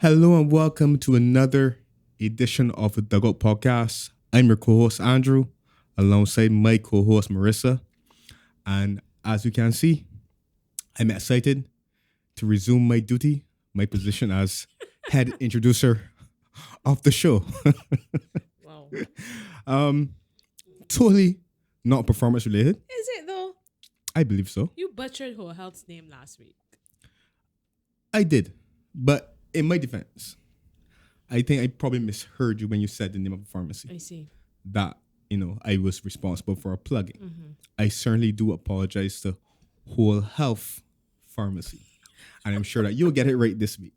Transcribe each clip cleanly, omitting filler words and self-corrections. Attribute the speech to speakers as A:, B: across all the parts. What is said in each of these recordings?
A: Hello and welcome to another edition of the Dugout Podcast. I'm your co-host Andrew, alongside my co-host Marissa. And as you can see, I'm excited to resume my duty, my position as head introducer of the show.
B: Wow.
A: Totally not performance related.
B: Is it though?
A: I believe so.
B: You butchered Ho Health's name last week.
A: I did. But in my defense, I think I probably misheard you when you said the name of the pharmacy.
B: I see.
A: That, I was responsible for a plugging.
B: Mm-hmm.
A: I certainly do apologize to Whole Health Pharmacy. And I'm sure that you'll get it right this week.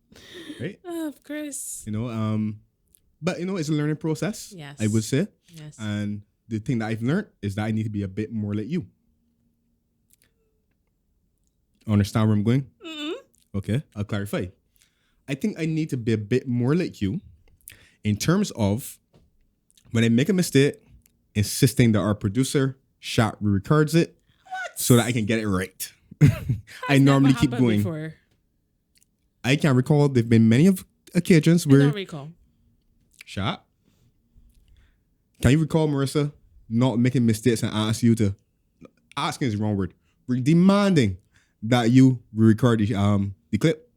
A: Right?
B: Of course.
A: But it's a learning process.
B: Yes.
A: I would say.
B: Yes.
A: And the thing that I've learned is that I need to be a bit more like you. Understand where I'm going?
B: Mm-hmm.
A: Okay, I'll clarify. I think I need to be a bit more like you in terms of when I make a mistake, insisting that our producer shot records it so that I can get it right. I normally keep going.
B: Before.
A: I can recall there've been many of occasions
B: I
A: where
B: don't recall.
A: shot. Can you recall Marissa not making mistakes and asking is the wrong word. We're demanding that you record the clip.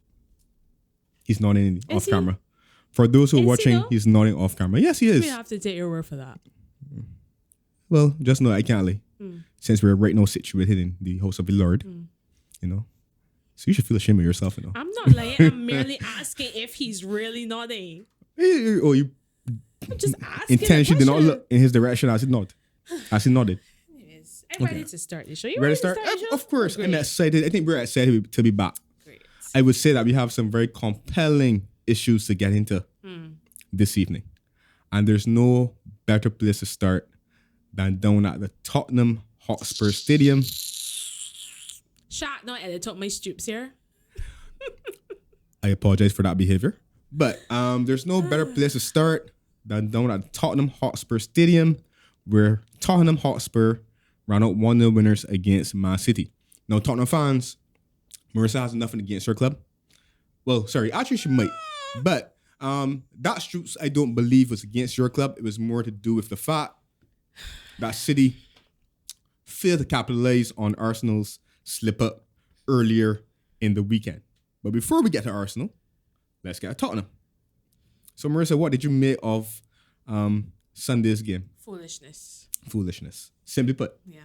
A: He's nodding off camera. For those who are watching, he's nodding off camera. Yes, he is.
B: We have to take your word for that.
A: Well, just know I can't lie. Since we're right now situated in the house of the Lord, So you should feel ashamed of yourself,
B: I'm not lying. I'm merely asking if he's really nodding.
A: Oh, you
B: I'm just asking.
A: intentionally did not look in his direction as he nodded.
B: Anyways, I'm ready to start the show. You
A: Ready to start?
B: the show?
A: Of course.
B: Great.
A: I'm excited. I think we're excited to be back.
B: Great.
A: I would say that we have some very compelling issues to get into this evening. And there's no better place to start than down at the Tottenham Hotspur Stadium.
B: Shot not at the top of my stoops here.
A: I apologize for that behavior. But there's no better place to start than down at the Tottenham Hotspur Stadium, where Tottenham Hotspur ran out 1-0 winners against Man City. Now, Tottenham fans, Marissa has nothing against her club. Well, sorry, actually she might. But that Stoops, I don't believe, was against your club. It was more to do with the fact that City failed to capitalize on Arsenal's slip-up earlier in the weekend. But before we get to Arsenal, let's get to Tottenham. So, Marissa, what did you make of Sunday's game?
B: Foolishness.
A: Simply put.
B: Yeah.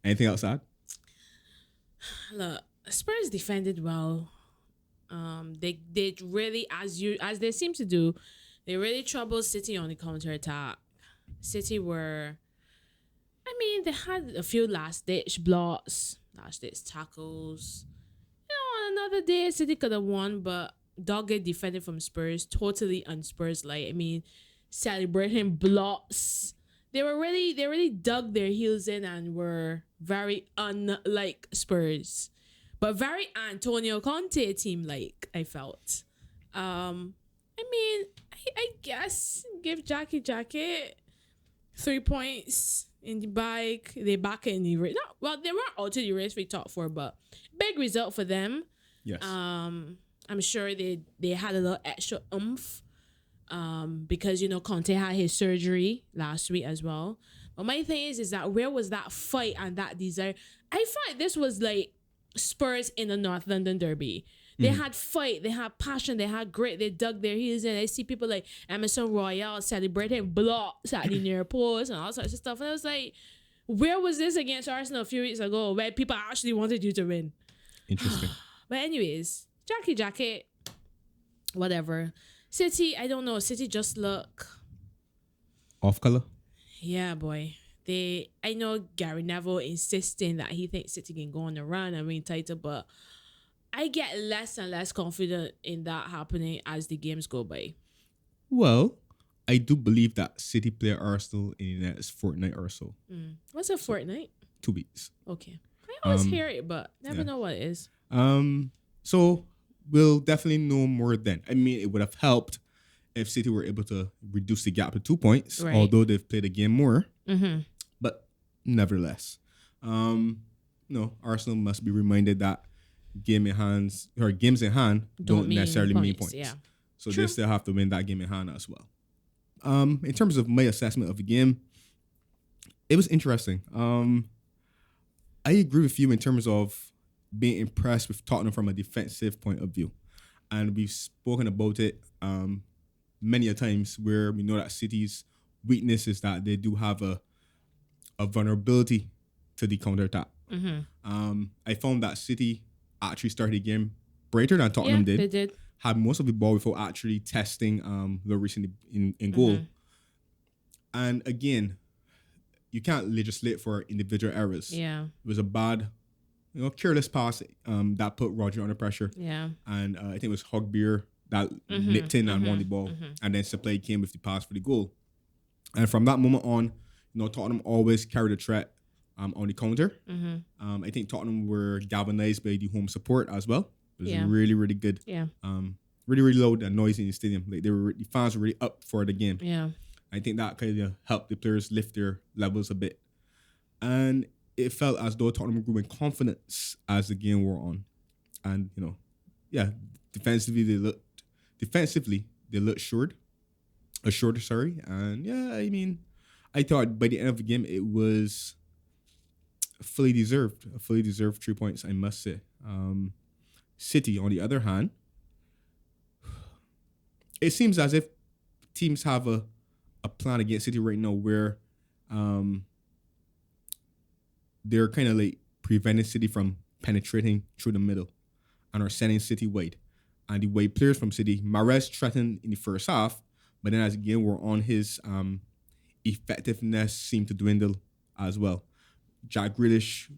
A: Anything else to add?
B: Look, Spurs defended well. They really, as they seem to do, they really troubled City on the counter attack. City they had a few last ditch blocks, last ditch tackles. On another day, City could have won, but dogged defended from Spurs, totally un-Spurs-like. Celebrating blocks. They really dug their heels in and were very unlike Spurs. But very Antonio Conte team-like, I felt. I guess give Jackie 3 points in the bike. They back in the race. They weren't out of the race for top 4, but big result for them.
A: Yes.
B: I'm sure they had a little extra oomph. Because Conte had his surgery last week as well. But my thing is that where was that fight and that desire? I felt like this was like Spurs in the North London derby. They had fight, they had passion, they had grit, they dug their heels in. I see people like Emerson Royale celebrating blocks at the near post and all sorts of stuff. And I was like, where was this against Arsenal a few weeks ago where people actually wanted you to win?
A: Interesting.
B: But anyways, Jackie, whatever. City, I don't know. City just look
A: off color.
B: Yeah, boy. I know Gary Neville insisting that he thinks City can go on a run and win title, but I get less and less confident in that happening as the games go by.
A: Well, I do believe that City play Arsenal in the next fortnight or so.
B: What's a fortnight?
A: 2 weeks.
B: Okay. I always hear it, but never know what it is.
A: So we'll definitely know more then. It would have helped if City were able to reduce the gap to 2 points, although they've played a game more. Mm-hmm. But nevertheless, Arsenal must be reminded that games in hand don't
B: mean
A: necessarily mean
B: points,
A: points.
B: yeah.
A: So
B: True.
A: they still have to win that game in hand as well. In terms of my assessment of the game, it was interesting. I agree with you in terms of being impressed with Tottenham from a defensive point of view. And we've spoken about it many a times where we know that City's weakness is that they do have a vulnerability to the counter-attack. I found that City actually started the game brighter than Tottenham did.
B: They did.
A: Had most of the ball before actually testing Lloris in goal. And again, you can't legislate for individual errors.
B: Yeah.
A: It was a bad, careless pass that put Rodri under pressure.
B: Yeah.
A: And I think it was Hogbeer that nipped in and won the ball. And then Supply came with the pass for the goal. And from that moment on, Tottenham always carried a threat on the counter. I think Tottenham were galvanized by the home support as well. It was really, really good.
B: Yeah.
A: Really, really loud and noisy in the stadium. Like the fans were really up for the game.
B: Yeah.
A: I think that kind of helped the players lift their levels a bit. And it felt as though Tottenham grew in confidence as the game wore on. And, defensively they looked assured. And I thought by the end of the game it was a fully deserved 3 points, I must say. City, on the other hand, it seems as if teams have a plan against City right now where they're kind of like preventing City from penetrating through the middle and are sending City wide. And the wide players from City, Marissa threatened in the first half, but then as the game wore on, his effectiveness seemed to dwindle as well. Jack Grealish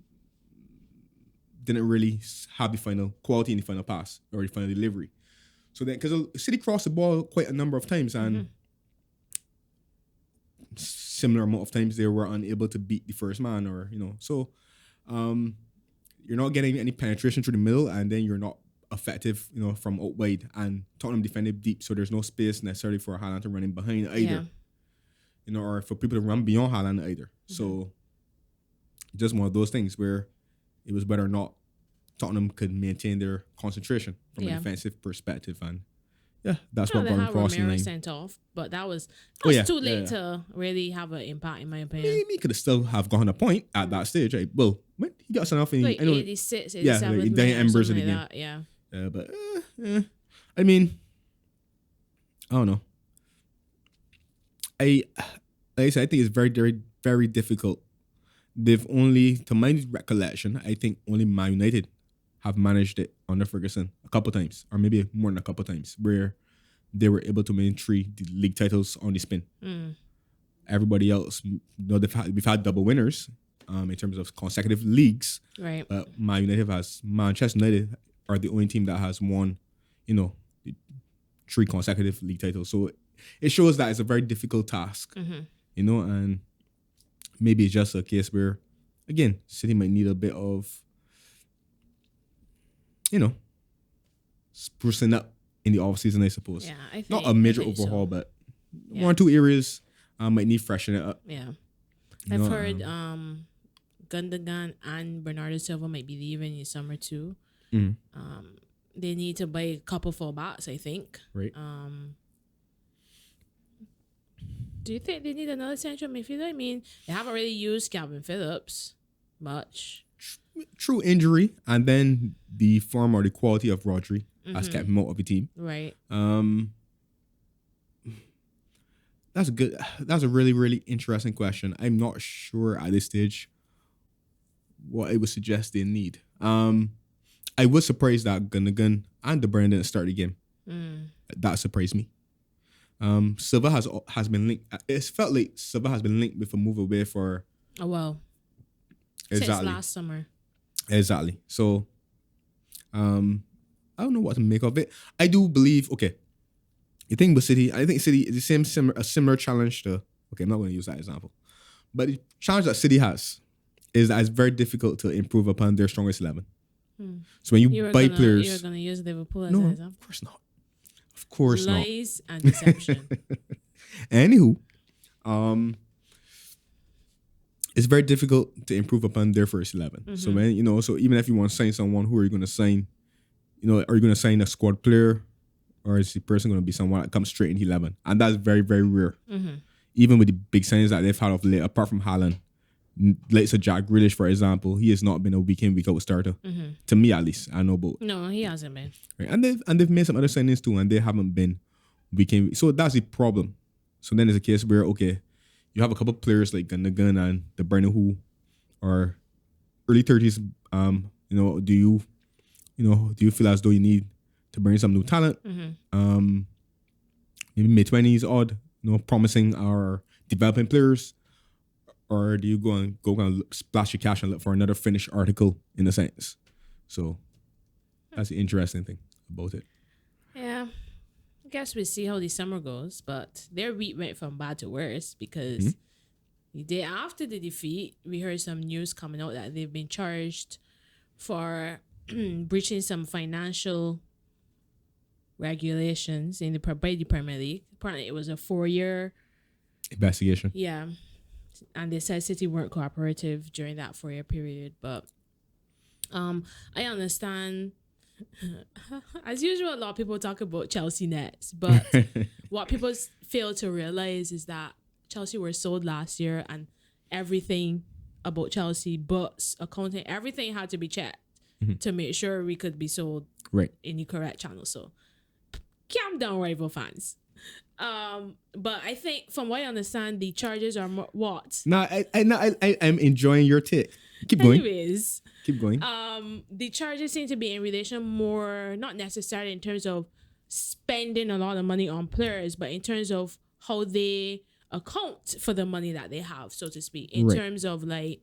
A: didn't really have the final quality in the final pass or the final delivery. So then, because City crossed the ball quite a number of times and similar amount of times they were unable to beat the first man So you're not getting any penetration through the middle and then you're not effective, from out wide. And Tottenham defended deep, so there's no space necessarily for Haaland to run in behind either. Or for people to run beyond Haaland either. So just one of those things where it was whether or not Tottenham could maintain their concentration from a defensive perspective. And that's what got them crossing the line.
B: Sent off, but that was too late to really have an impact, in my opinion.
A: He could have still have gotten a point at that stage, right? Well, when he got sent off in
B: 86, 87
A: like dying embers of the game.
B: That, yeah.
A: But I mean, I don't know. Like I said, I think it's very, very, very difficult. They've only, to my recollection, I think only Man United have managed it under Ferguson a couple times, or maybe more than a couple times, where they were able to win 3 league titles on the spin. Everybody else, we've had double winners in terms of consecutive leagues.
B: Right.
A: But Manchester United are the only team that has won, 3 consecutive league titles. So it shows that it's a very difficult task, and maybe it's just a case where, again, City might need a bit of, sprucing up in the offseason, I suppose.
B: Yeah, I think.
A: Not a major overhaul, but 1 or 2 areas might need freshening it up.
B: Yeah. I've heard Gundogan and Bernardo Silva might be leaving in summer too. They need to buy a couple fullbacks, I think.
A: Right.
B: Do you think they need another central midfielder? I mean, they haven't really used Calvin Phillips much.
A: True injury, and then the form or the quality of Rodri has kept him out of the team.
B: Right.
A: That's good. That's a really, really interesting question. I'm not sure at this stage what I would suggest they need. I was surprised that Gundogan and De Bruyne didn't start the game. That surprised me. Silva has been linked. It's felt like Silva has been linked with a move away for.
B: Oh well.
A: Exactly.
B: Since last summer. Exactly.
A: So, I don't know what to make of it. I do believe. Okay, the thing with City, I think City is a similar challenge to. Okay, I'm not going to use that example, but the challenge that City has is that it's very difficult to improve upon their strongest 11. So when you buy players,
B: you're going to use Liverpool as an example.
A: Of course not. Of course not.
B: Lies and deception.
A: Anywho, it's very difficult to improve upon their first 11. So when so even if you want to sign someone, who are you going to sign? Are you going to sign a squad player, or is the person going to be someone that comes straight in 11? And that's very, very rare. Even with the big signings that they've had of late, apart from Haaland, like so Jack Grealish, for example, he has not been a week in, week out starter. To me, at least, I know about.
B: No, he hasn't been.
A: Right? And they've made some other signings too, and they haven't been week in. So that's the problem. So then there's a case where you have a couple of players like Gundogan and De Bruyne who are early 30s. Do you feel as though you need to bring some new talent? Maybe mid-20s odd, promising or developing players, or do you go and splash your cash and look for another finished article in a sense? So that's the interesting thing about it.
B: Yeah. I guess we'll see how the summer goes, but their week went from bad to worse because the day after the defeat, we heard some news coming out that they've been charged for breaching some financial regulations by the Premier League. Apparently, it was a 4-year
A: investigation.
B: Yeah, and they said City weren't cooperative during that 4-year period. But I understand. As usual, a lot of people talk about Chelsea nets, but what people fail to realize is that Chelsea were sold last year, and everything about Chelsea, books, accounting, everything had to be checked to make sure we could be sold in the correct channel. So, calm down, rival fans. But I think, from what I understand, the charges are what?
A: No, I'm enjoying your take. Keep going.
B: Anyways,
A: keep going.
B: The charges seem to be in relation more, not necessarily in terms of spending a lot of money on players, but in terms of how they account for the money that they have, so to speak, in terms of like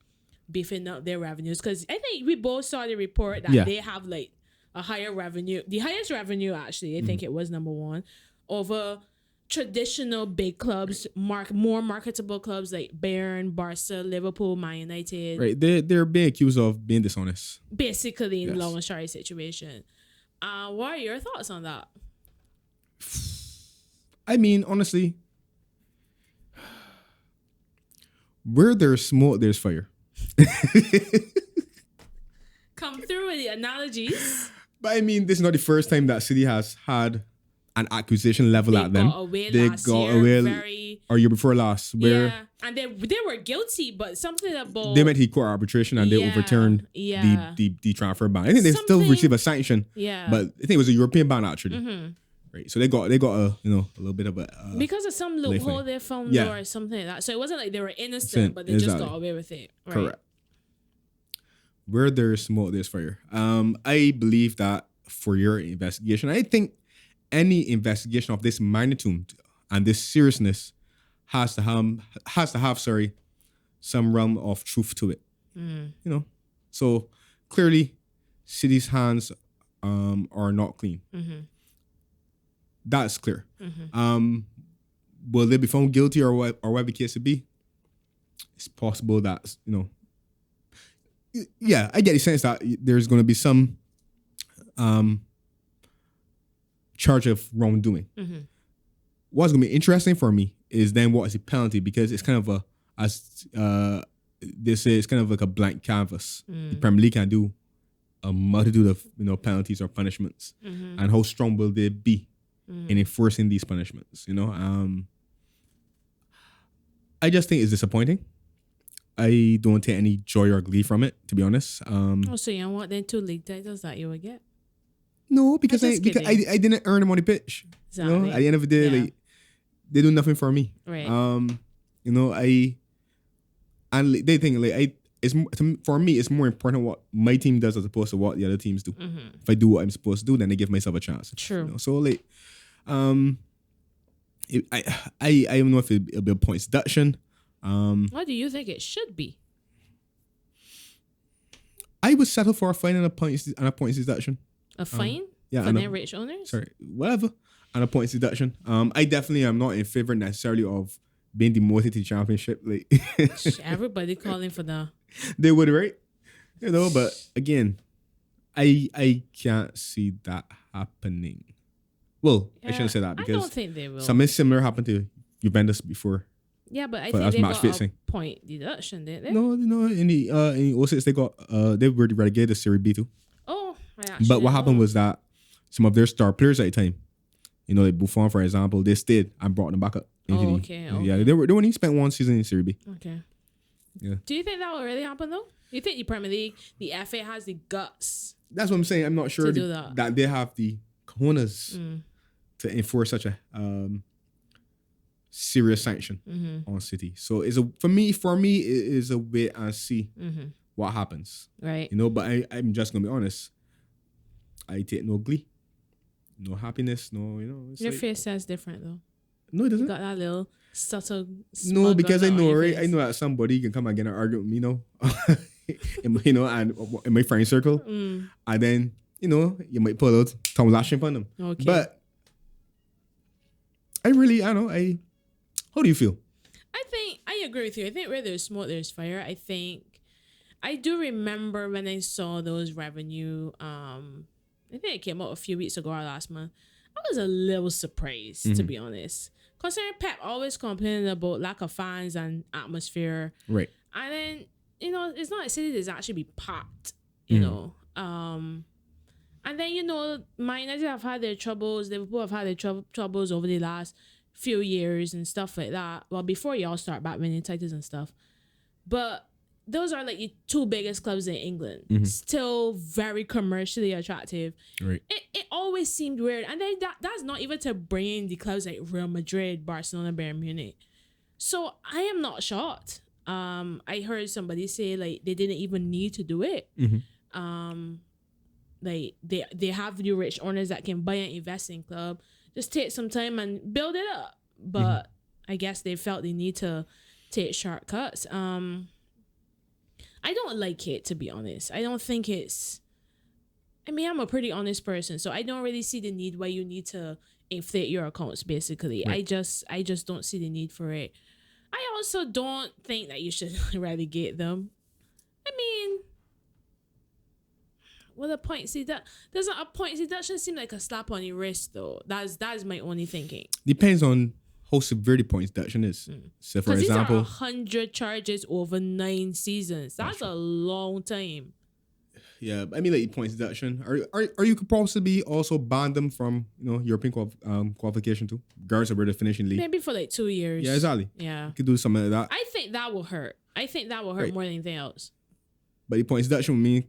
B: beefing up their revenues. Because I think we both saw the report that they have like a higher revenue, the highest revenue actually. I think it was number one over traditional big clubs, more marketable clubs like Bayern, Barca, Liverpool, Man United.
A: Right, they're being accused of being dishonest.
B: Basically, in long and short situation. What are your thoughts on that?
A: I mean, honestly, where there's smoke, there's fire.
B: Come through with the analogies.
A: But I mean, this is not the first time that City has had an acquisition level at them. They got away or year before last, where
B: and they were guilty, but something about
A: they went to court arbitration and they overturned the transfer ban. I think they still receive a sanction, but I think it was a European ban actually. Right, so they got a little bit of a
B: because of some loophole they found or something like that. So it wasn't like they were innocent, but they just got away with it. Right?
A: Correct. Where there's smoke, there's fire. I believe that for your investigation, I think any investigation of this magnitude and this seriousness has to have some realm of truth to it. So clearly City's hands are not clean. That's clear. Will they be found guilty or whatever the case to be? It's possible that I get the sense that there's going to be some charge of wrongdoing. What's going to be interesting for me is then what is the penalty, because it's kind of they say it's kind of like a blank canvas. The Premier League can do a multitude of penalties or punishments, and how strong will they be in enforcing these punishments? I just think it's disappointing. I don't take any joy or glee from it, to be honest.
B: So you want then 2 league titles that you would get?
A: No, because I didn't earn them on the pitch.
B: Exactly.
A: At the end of the day, like, they do nothing for me.
B: Right.
A: They think like for me, it's more important what my team does as opposed to what the other teams do. If I do what I'm supposed to do, then I give myself a chance.
B: True.
A: So like, I don't know if it'll be a points deduction.
B: What do you think it should be?
A: I would settle for a fine and a points deduction.
B: A fine?
A: For
B: the rich owners?
A: Sorry, whatever. And a points deduction. I definitely am not in favor necessarily of being demoted to the championship. Like
B: everybody calling for the.
A: They would, right? But again, I can't see that happening. Well, I shouldn't say that because
B: I don't think they will.
A: Something similar happened to Juventus before.
B: Yeah, but I
A: But
B: think
A: that's
B: they
A: match
B: got
A: fixing.
B: a point deduction, didn't they?
A: No, in the 06 they got they were relegated to Serie B too.
B: Oh, I actually
A: But what
B: didn't
A: happened
B: know.
A: was that some of their star players at the time, like Buffon, for example, they stayed and brought them back up.
B: Oh, okay.
A: Yeah, they only spent one season in Serie B.
B: Okay.
A: Yeah.
B: Do you think that will really happen though? Do you think the Premier League, the FA has the guts?
A: That's what I'm saying. I'm not sure
B: To do that.
A: they have the cojones to enforce such a serious sanction on City. So for me it is a wait and see what happens.
B: Right.
A: But I'm just gonna be honest. I take no glee, no happiness, no. It's
B: Your
A: like,
B: face says different though.
A: no, it
B: You
A: doesn't.
B: got that little subtle.
A: No, because I
B: smug on
A: know,
B: your
A: right? I
B: face.
A: know that somebody can come and get an argument with me, and in my friend circle, and then you might pull out Tom lashing on them.
B: Okay.
A: But I don't know. How do you feel?
B: I think I agree with you. I think where there's smoke, there's fire. I do remember when I saw those revenue. I think it came out a few weeks ago or last month. I was a little surprised, to be honest. Considering Pep always complaining about lack of fans and atmosphere.
A: Right.
B: And then, it's not like City is actually be packed, you know. And then, Man United have had their troubles. Liverpool have had their troubles over the last few years and stuff like that. Well, before y'all start back winning titles and stuff. But those are like the two biggest clubs in England. Still very commercially attractive.
A: Right.
B: It always seemed weird. And then that's not even to bring in the clubs like Real Madrid, Barcelona, Bayern Munich. So I am not shocked. I heard somebody say like they didn't even need to do it. Like they have new rich owners that can buy an investing club. Just take some time and build it up. But I guess they felt they need to take shortcuts. I don't like it, to be honest. I don't think I'm a pretty honest person, so I don't really see the need why you need to inflate your accounts, basically. Right. I just don't see the need for it. I also don't think that you should relegate them. I mean, with a points doesn't a points deduction seem like a slap on your wrist though? That is my only thinking.
A: Depends on how severe the points deduction is. So, for example,
B: these are 100 charges over 9 seasons. That's a long time.
A: Yeah, I mean, like points deduction. Or you could possibly also ban them from European qualification too, regardless of where they finish in league.
B: Maybe for like 2 years.
A: Yeah, exactly.
B: Yeah,
A: you could do something like that.
B: I think that will hurt. Right. More than anything else.
A: But the points deduction would mean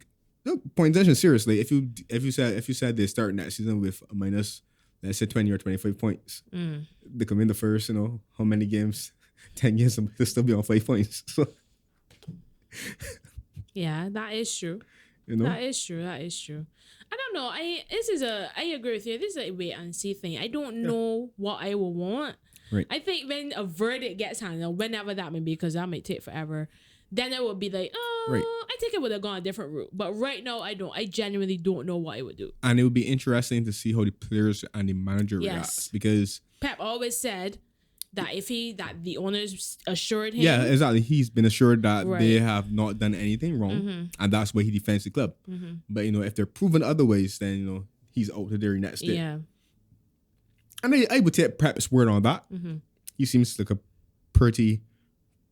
A: points deduction. Seriously, if you said they start next season with a minus, let's say 20 or 25 points, they come in the first, how many games? 10 games, they'll still be on 5 points. So.
B: Yeah, that is true. That is true. I don't know. I agree with you. This is a wait and see thing. I don't know what I will want.
A: Right.
B: I think when a verdict gets handled, whenever that may be, because that might take forever, then it would be like,
A: right.
B: I think it would have gone a different route. But right now, I don't. I genuinely don't know what I would do.
A: And it would be interesting to see how the players and the manager reacts, because
B: Pep always said that that the owners assured him.
A: Yeah, exactly. He's been assured that they have not done anything wrong, and that's why he defends the club. But if they're proven otherwise, then he's out to their next day.
B: Yeah.
A: And I would take Pep's word on that. He seems like a pretty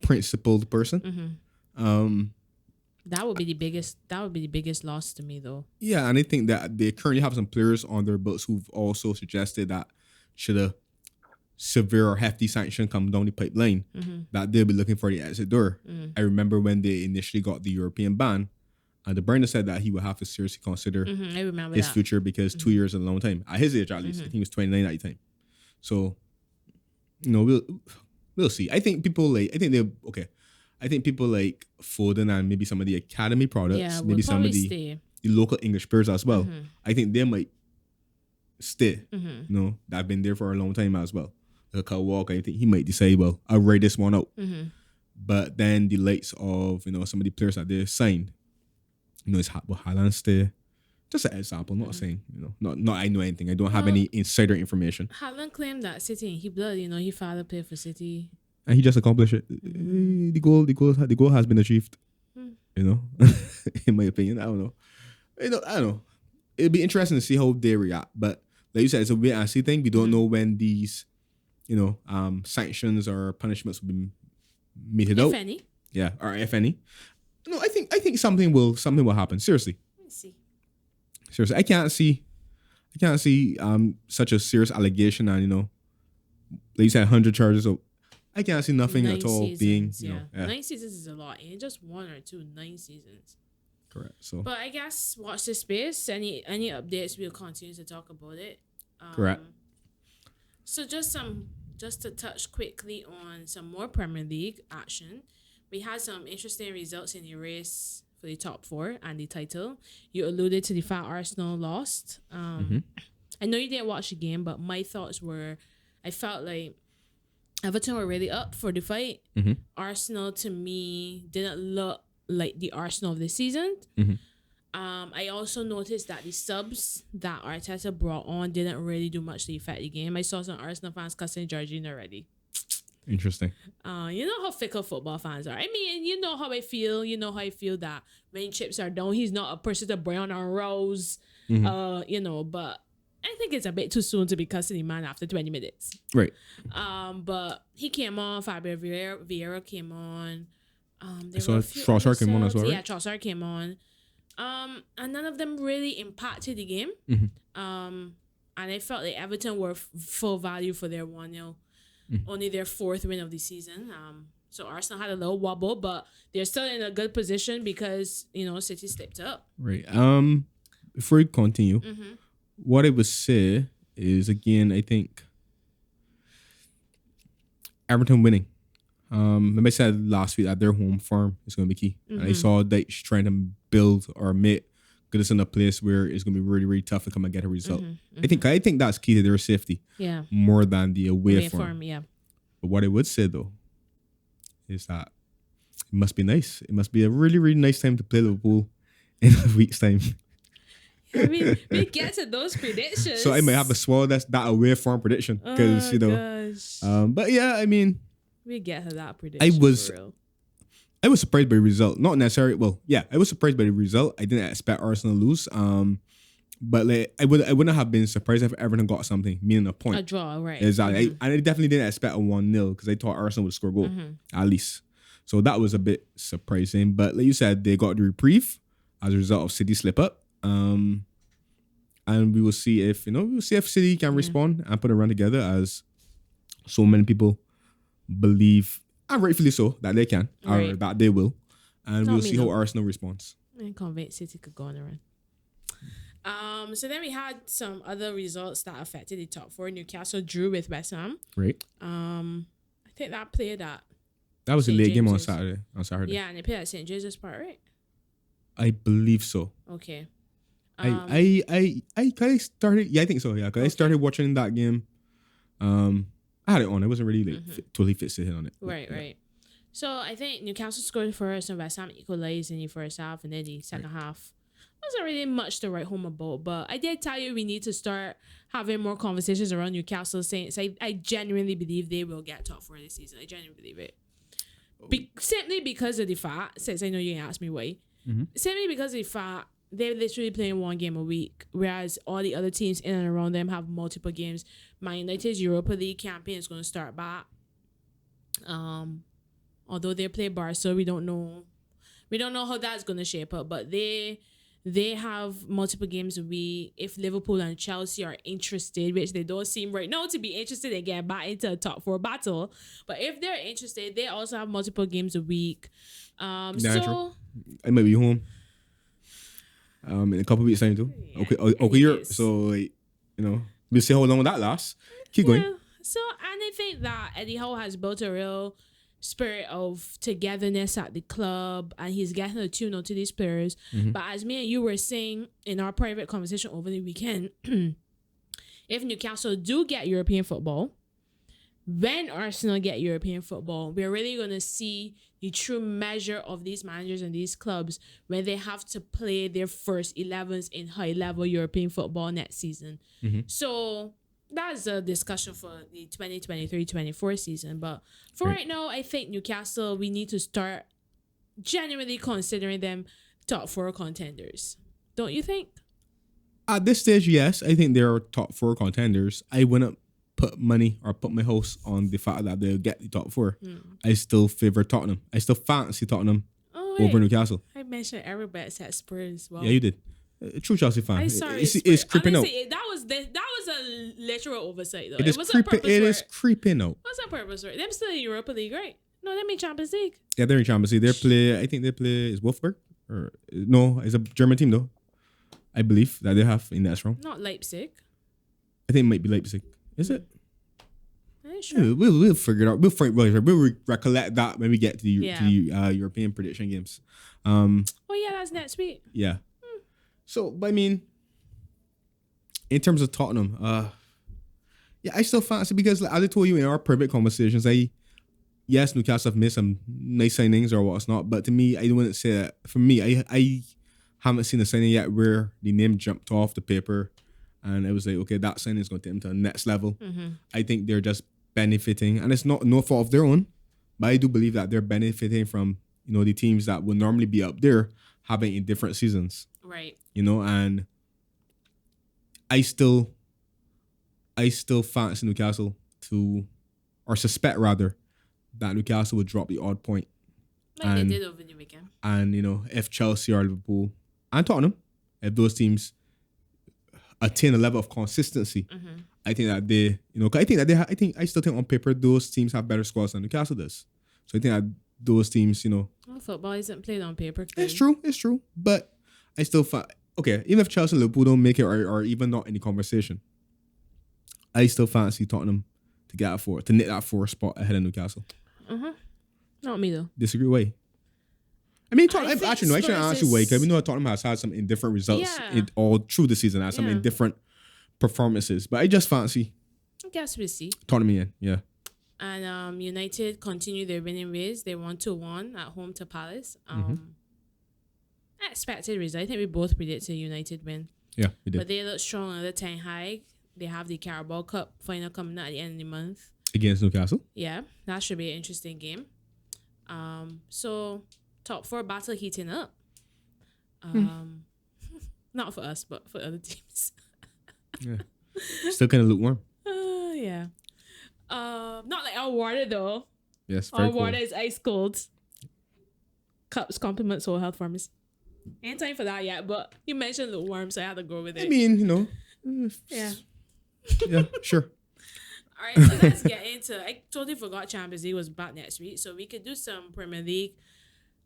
A: principled person.
B: That would be the biggest loss to me, though.
A: Yeah, and I think that they currently have some players on their books who've also suggested that should a severe or hefty sanction come down the pipeline, that they'll be looking for the exit door. I remember when they initially got the European ban, and the Brendan said that he would have to seriously consider his future, because 2 years is a long time. At his age, at least. I think he was 29 at the time. So, we'll see. I think people like Foden and maybe some of the academy products, maybe some of the local English players as well. I think they might stay. That have been there for a long time as well. Like Kyle Walker, I think he might decide, well, I'll write this one out. But then the likes of some of the players that they signed, it's Haaland stay. Just an example, not saying, not I know anything. I don't have any insider information.
B: Haaland claimed that City and he blood, he father played for City.
A: And he just accomplished it. The goal has been achieved. In my opinion, I don't know. I don't know. It'd be interesting to see how they react. But like you said, it's a wait and see thing. We don't know when these sanctions or punishments will be meted
B: If
A: out.
B: any.
A: Yeah, or if any. No, I think something will happen. Seriously.
B: Let's see.
A: Seriously. I can't see such a serious allegation and like you said 100 charges. So I can't see nothing
B: 9
A: at all
B: seasons,
A: being
B: 9 seasons is a lot. And just 1 or 2, 9 seasons.
A: correct. So
B: But I guess watch this space. Any updates, we'll continue to talk about it.
A: correct.
B: So just to touch quickly on some more Premier League action. We had some interesting results in the race for the top 4 and the title. You alluded to the fact Arsenal lost. I know you didn't watch the game, but my thoughts were, I felt like Everton were really up for the fight. Arsenal, to me, didn't look like the Arsenal of the season. I also noticed that the subs that Arteta brought on didn't really do much to affect the game. I saw some Arsenal fans cussing Georgina already.
A: Interesting.
B: You know how fickle football fans are. I mean, you know how I feel. You know how I feel that when chips are down, he's not a person to bring on a rose. But I think it's a bit too soon to be cussing the man after 20 minutes.
A: Right.
B: But he came on. Fabio Vieira came on.
A: So Trossard came on as well, right?
B: Yeah, Trossard came on. And none of them really impacted the game. And I felt like Everton were full value for their 1-0. Only their 4th win of the season. So Arsenal had a little wobble, but they're still in a good position because, City stepped up.
A: Right. Before we continue, what I would say is, again, I think Everton winning. Remember I said last week that their home form is going to be key. And I saw Dyche trying to build or get us in a place where it's going to be really, really tough to come and get a result. I think that's key to their safety.
B: Yeah.
A: More than the away form.
B: Yeah.
A: But what I would say, though, is that it must be nice. It must be a really, really nice time to play Liverpool in a week's time.
B: We get to those predictions.
A: So I might have to swallow that away form prediction. Because,
B: gosh.
A: But yeah, I mean.
B: We get to that prediction for real.
A: I was surprised by the result. Not necessarily. Well, yeah, I was surprised by the result. I didn't expect Arsenal to lose. But I wouldn't have been surprised if Everton got something, meaning a point.
B: A draw, right?
A: Exactly. I definitely didn't expect a 1-0 because I thought Arsenal would score a goal at least. So that was a bit surprising. But like you said, they got the reprieve as a result of City slip up. And we will see if City can respond and put a run together, as so many people believe, and rightfully so, that they can or that they will. And we'll see how Arsenal responds.
B: I'm convinced City could go on a run. So then we had some other results that affected the top 4. Newcastle drew with West Ham.
A: Right.
B: I think that played at
A: that was
B: St.
A: a late game on
B: James's.
A: Saturday.
B: Yeah, and they played at St. James's Park, right?
A: I believe so.
B: Okay.
A: I started. Yeah, I think so. Yeah, because I started watching that game. I had it on. I wasn't really totally fixated on it.
B: Right. So I think Newcastle scored first and West Ham equalized in the first half, and then the second half wasn't really much to write home about. But I did tell you we need to start having more conversations around Newcastle Saints. I genuinely believe they will get top 4 this season. I genuinely believe it. Simply because of the fact, since I know you asked me why, simply because of the fact they're literally playing 1 game a week, whereas all the other teams in and around them have multiple games. Man United's Europa League campaign is going to start back. Although they play Barca, we don't know how that's going to shape up. But they have multiple games a week. If Liverpool and Chelsea are interested, which they don't seem right now to be interested in getting back into a top 4 battle, but if they're interested, they also have multiple games a week. So
A: I might be home. In a couple of weeks time too.
B: Yeah,
A: okay, Europe. So we'll see how long that lasts. Keep going.
B: So, and I think that Eddie Howe has built a real spirit of togetherness at the club, and he's getting a tune on to these players. But as me and you were saying in our private conversation over the weekend, if Newcastle do get European football, when Arsenal get European football, we're really going to see the true measure of these managers and these clubs when they have to play their first 11s in high-level European football next season. So that's a discussion for the 2023-24 season. But for right now, I think Newcastle, we need to start genuinely considering them top 4 contenders. Don't you think?
A: At this stage, yes. I think they're top 4 contenders. I wouldn't put money or put my house on the fact that they'll get the top four, I still favor Tottenham. I still fancy Tottenham over Newcastle.
B: I mentioned everybody except Spurs. Well,
A: Yeah, you did. True Chelsea fan.
B: I'm sorry,
A: It's creeping
B: honestly,
A: out.
B: that was a literal oversight though.
A: It is
B: was
A: creeping. It is creeping out.
B: What's the purpose for it? Them still in Europa League, right? No, they mean Champions League.
A: Yeah, they're in Champions League. I think they play is Wolfsburg or no? It's a German team though. I believe that they have in that round.
B: Not Leipzig.
A: I think it might be Leipzig. Is it?
B: Sure.
A: Yeah, we'll figure it out. We'll recollect that when we get to the European prediction games.
B: Oh yeah, that's next week.
A: Yeah. So, but I mean, in terms of Tottenham, yeah, I still fancy because like, as I told you in our private conversations, yes, Newcastle have made some nice signings or what's not, but to me, I wouldn't say that. For me, I haven't seen a signing yet where the name jumped off the paper and it was like, okay, that signing is going to take them to the next level. I think they're just benefiting, and it's not no fault of their own, but I do believe that they're benefiting from, the teams that would normally be up there having in different seasons.
B: Right.
A: And I still fancy Newcastle or suspect rather, that Newcastle would drop the odd point.
B: Like they did over the weekend.
A: And, if Chelsea or Liverpool and Tottenham, if those teams attain a level of consistency, I think that I still think on paper those teams have better squads than Newcastle does. So I think that those teams,
B: Well, football isn't played on paper.
A: It's true. But I still even if Chelsea and Liverpool don't make it or even not in the conversation, I still fancy Tottenham to get to knit that 4 spot ahead of Newcastle.
B: Not me though.
A: Disagree way. I mean, Tottenham, I shouldn't answer way because we know Tottenham has had some indifferent results all through the season, has some indifferent performances. But I just fancy.
B: I guess we see.
A: Tottenham in, yeah.
B: And United continue their winning ways. They won 2-1 at home to Palace. Expected result. I think we both predicted United win.
A: Yeah, we did.
B: But they look strong under Ten Hag. They have the Carabao Cup final coming out at the end of the month.
A: Against Newcastle?
B: Yeah, that should be an interesting game. So top 4 battle heating up. Not for us, but for other teams.
A: Yeah. Still kind of lukewarm.
B: Yeah. Not like our water though.
A: Yes,
B: our water is ice cold. Cups compliments Whole Health Pharmacy. Ain't time for that yet, but you mentioned lukewarm, so I had to go with it.
A: I mean,
B: Yeah.
A: Yeah, sure.
B: All right, so let's get into. I totally forgot Champions League was back next week, so we could do some Premier League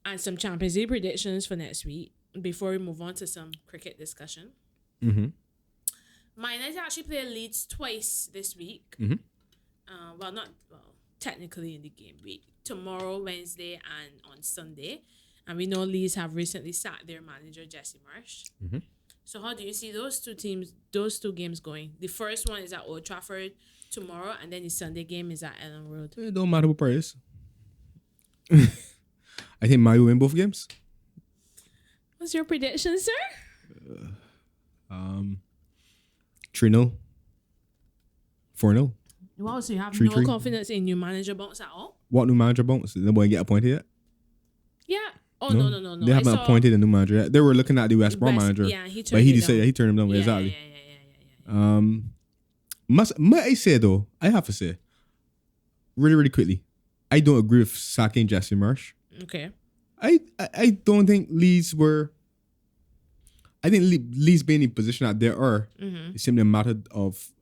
B: and some Champions League predictions for next week before we move on to some cricket discussion. Man United actually play Leeds twice this week. Technically in the game week. Tomorrow, Wednesday, and on Sunday. And we know Leeds have recently sacked their manager, Jesse Marsh. So how do you see those two games going? The first one is at Old Trafford tomorrow, and then the Sunday game is at Ellen Road.
A: It don't matter what price. I think Mario win both games.
B: What's your prediction, sir?
A: 3-0. 4-0.
B: Wow, so you have
A: 3-3.
B: no confidence in your manager bounce at all?
A: What new manager bounce? Did nobody get appointed yet?
B: Yeah. Oh, no.
A: They haven't appointed a new manager yet. They were looking at the West Brom manager.
B: Yeah, he turned
A: but he decided he turned him down.
B: Yeah,
A: exactly.
B: Yeah.
A: Must I say though, I have to say, really, really quickly, I don't agree with sacking Jesse Marsh.
B: Okay.
A: I don't think Leeds were. I think Leeds being in the position that they are, it's simply a matter of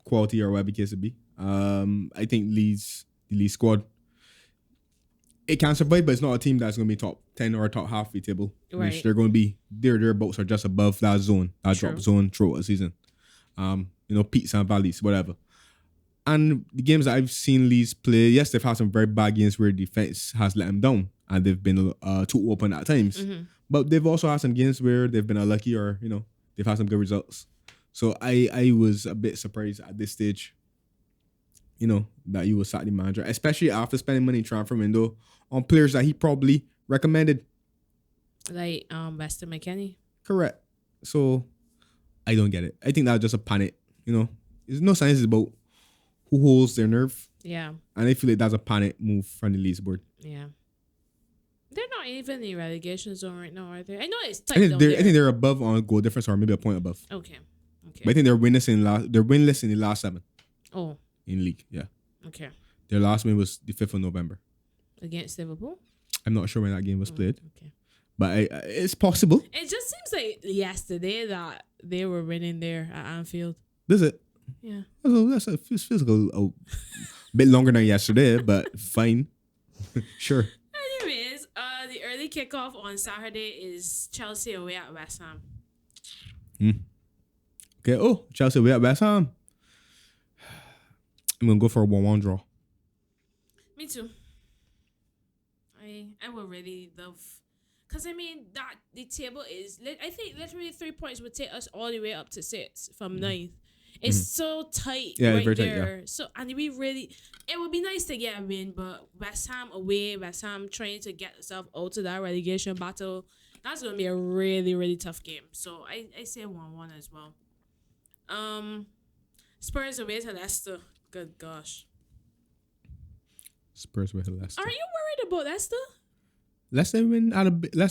A: quality or whatever the case would be. I think the Leeds squad, it can survive, but it's not a team that's going to be top 10 or top half of the table.
B: Right.
A: Which they're going to be, their boats are just above that zone, that drop zone throughout the season. Peaks and valleys, whatever. And the games that I've seen Leeds play, yes, they've had some very bad games where defense has let them down and they've been too open at times. But they've also had some games where they've been unlucky or, they've had some good results. So I was a bit surprised at this stage, that you will sack the manager, especially after spending money in transfer window on players that he probably recommended.
B: Like Weston McKennie.
A: Correct. So I don't get it. I think that's just a panic. There's no science about who holds their nerve.
B: Yeah.
A: And I feel like that's a panic move from the Leeds board.
B: Yeah. They're not even in relegation zone right now, are they? I know it's tight
A: I
B: down there.
A: think they're above on goal difference or maybe a point above.
B: Okay. Okay.
A: But I think they're winless in the last 7
B: Oh,
A: in league. Yeah.
B: okay.
A: Their last win was the 5th of November.
B: Against Liverpool?
A: I'm not sure when that game was played,
B: Okay.
A: but it's possible.
B: It just seems like yesterday that they were winning there at Anfield.
A: Does it?
B: Yeah.
A: Feels like a bit longer than yesterday, but fine. Sure.
B: Anyways, the early kickoff on Saturday is Chelsea away at West Ham.
A: Okay. Oh, Chelsea away at West Ham. I'm gonna go for a 1-1 draw.
B: Me too. I would really love, because I mean that the table is, I think literally 3 points would take us all the way up to 6 from 9th. It's so tight right
A: very
B: there.
A: tight, yeah.
B: So, and it would be nice to get a win, but West Ham away, West Ham trying to get itself out of that relegation battle, that's going to be a really, really tough game. So I say 1-1 as well. Spurs away to Leicester. Good gosh.
A: Spurs with Leicester.
B: Are you worried about Leicester?
A: Leicester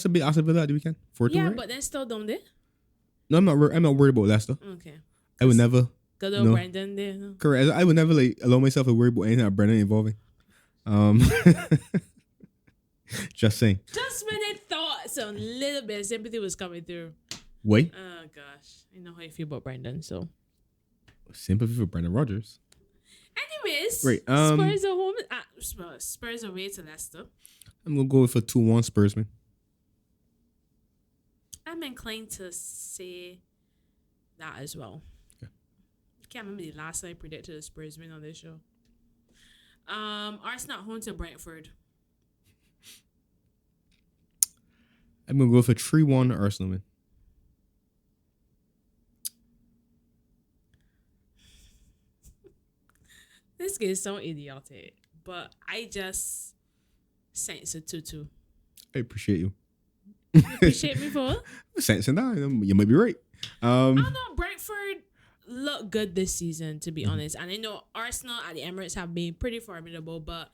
A: beat Aston Villa at the weekend. 4-2,
B: Yeah,
A: right?
B: but they're still down there.
A: No, I'm not worried about Leicester.
B: Okay.
A: I would never.
B: Good old
A: No.
B: Brandon there. No?
A: Correct. I would never allow myself to worry about anything that Brennan involving. Just saying.
B: Just when I thought some little bit of sympathy was coming through.
A: Wait.
B: Oh gosh, I know how you feel about Brandon. So,
A: Sympathy for Brendan Rodgers.
B: anyways,
A: Right,
B: Spurs are home. Spurs away to Leicester.
A: I'm gonna go with a 2-1 Spursman.
B: I'm inclined to say that as well.
A: Okay.
B: I can't remember the last time I predicted a Spurs win on this show. Arsenal home to Brentford.
A: I'm gonna go with a 3-1 Arsenal win.
B: This game is so idiotic, but I just sense a 2-2.
A: I appreciate you.
B: Appreciate me for?
A: Sensing that. You might be right.
B: I don't know. Brentford look good this season, to be honest. And I know Arsenal at the Emirates have been pretty formidable, but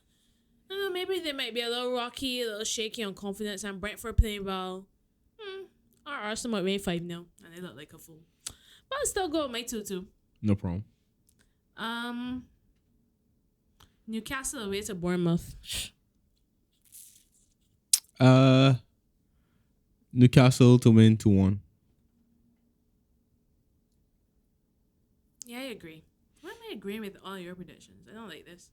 B: I don't know, maybe they might be a little rocky, a little shaky on confidence, and Brentford playing well. Or Arsenal might win 5-0, and they look like a fool. But I'll still go with my 2-2.
A: No problem.
B: Newcastle away to Bournemouth.
A: Newcastle to win 2-1.
B: Yeah, I agree. Why am I agreeing with all your predictions? I don't like this.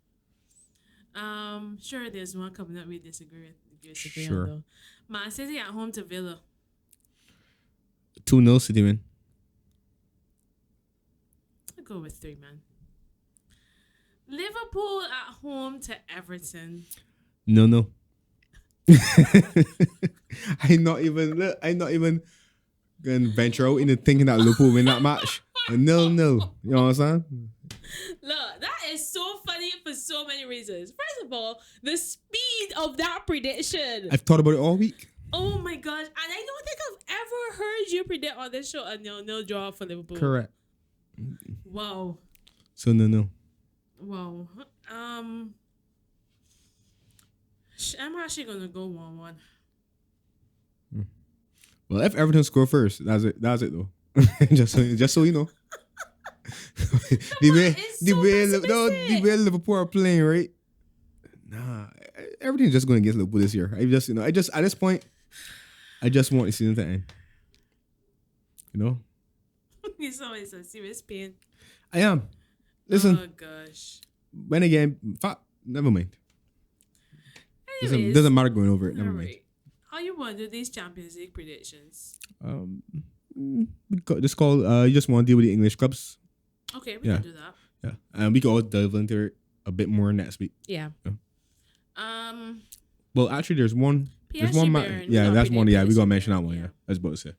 B: Sure, there's one coming up we disagree with.
A: Sure.
B: On, though. Man City at home to Villa.
A: 2-0 City win.
B: I'll go with 3, man. Liverpool at home to Everton.
A: No. I'm not even gonna venture out into thinking that Liverpool win that match. No. You know what I'm saying?
B: Look, that is so funny for so many reasons. First of all, the speed of that prediction.
A: I've thought about it all week.
B: Oh my gosh. And I don't think I've ever heard you predict on this show a 0-0 draw for Liverpool.
A: Correct.
B: Wow.
A: So no.
B: Wow. I'm actually gonna go 1-1.
A: Well, if Everton score first, that's it though. just so you know. the way Liverpool are playing, right? Nah, everything's just going against Liverpool this year. I just at this point, I just want the season to end. You know?
B: It's always a serious pain.
A: I am. Listen.
B: Oh gosh.
A: When again, never mind.
B: Anyways,
A: Doesn't matter going over it. Never mind.
B: right. How you want to do these Champions League predictions?
A: Just call. You just want to deal with the English clubs.
B: Okay, we can do that.
A: Yeah, and we can all delve into it a bit more next week.
B: Yeah.
A: Well, actually, there's one. There's
B: PSG
A: one.
B: Bayern,
A: Yeah, that's one. Yeah, we gotta
B: PSG
A: mention that
B: Bayern,
A: one.
B: yeah.
A: Yeah, I was about to say.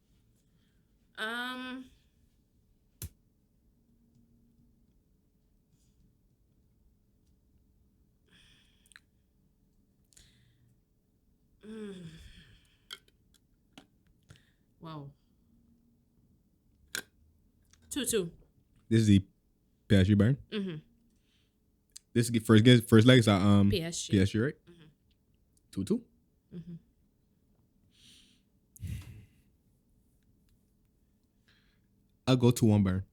B: Wow. 2-2.
A: This is the PSG Bayern.
B: Mm-hmm.
A: This is the first leg is at
B: PSG,
A: right? 2-2.
B: Mm-hmm.
A: I'll go 2-1 Bayern.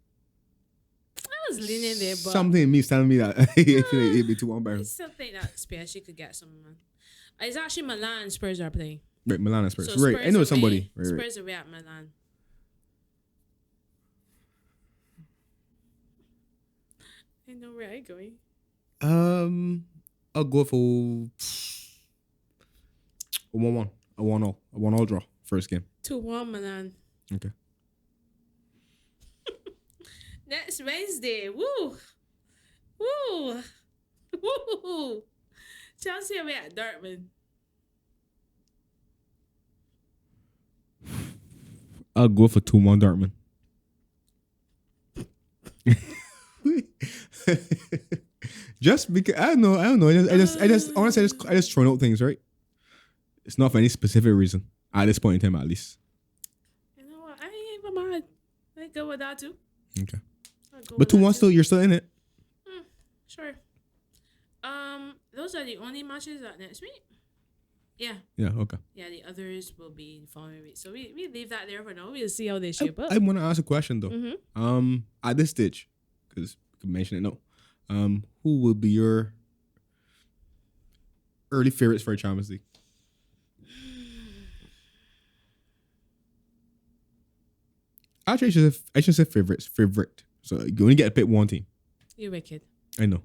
B: was leaning there, but
A: something in me is telling me that it'd be 2-1
B: I
A: Bayern.
B: still think that Spurs could get someone. It's actually Milan and Spurs are playing.
A: Right, Milan and Spurs.
B: So
A: Right, I know
B: away,
A: somebody. Right.
B: Spurs away at Milan. I know where I'm going.
A: I'll go for a 1-1. A 1-0. A 1-0 draw. First game.
B: 2-1 Milan.
A: Okay.
B: Next Wednesday. Woo! Woo! Woo! Chelsea away at Dortmund.
A: I'll go for 2-1 Dortmund. Just because I don't know. I just honestly I just throw out things, right? It's not for any specific reason at this point in time, at least.
B: You know what? I ain't even mad. I go with that too.
A: Okay. But 2-1 still, you're still in it.
B: Sure. Those are the only matches that next week. Yeah.
A: Yeah. Okay.
B: Yeah, the others will be in following week. So we leave that there for now. We'll see how they shape up.
A: I want to ask a question though.
B: Mm-hmm.
A: At this stage, because you can mention it now. Who will be your early favorites for a Champions League? Actually, I should say favorites. Favorite. So you only get to pick one team.
B: You're wicked.
A: I know.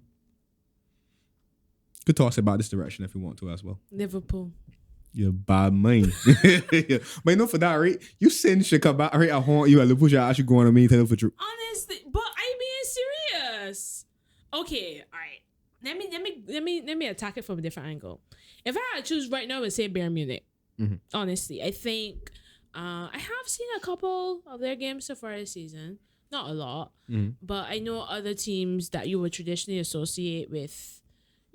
A: Could talk about this direction if you want to as well.
B: Liverpool.
A: You're bad mind. Yeah. But you know, for that, right? You send shit come back right at home. You at Liverpool, you actually going to maintain for true.
B: Honestly, but I'm being serious. Okay, all right. Let me attack it from a different angle. If I had to choose right now, I would say Bayern Munich.
A: Mm-hmm.
B: Honestly, I think I have seen a couple of their games so far this season. Not a lot, but I know other teams that you would traditionally associate with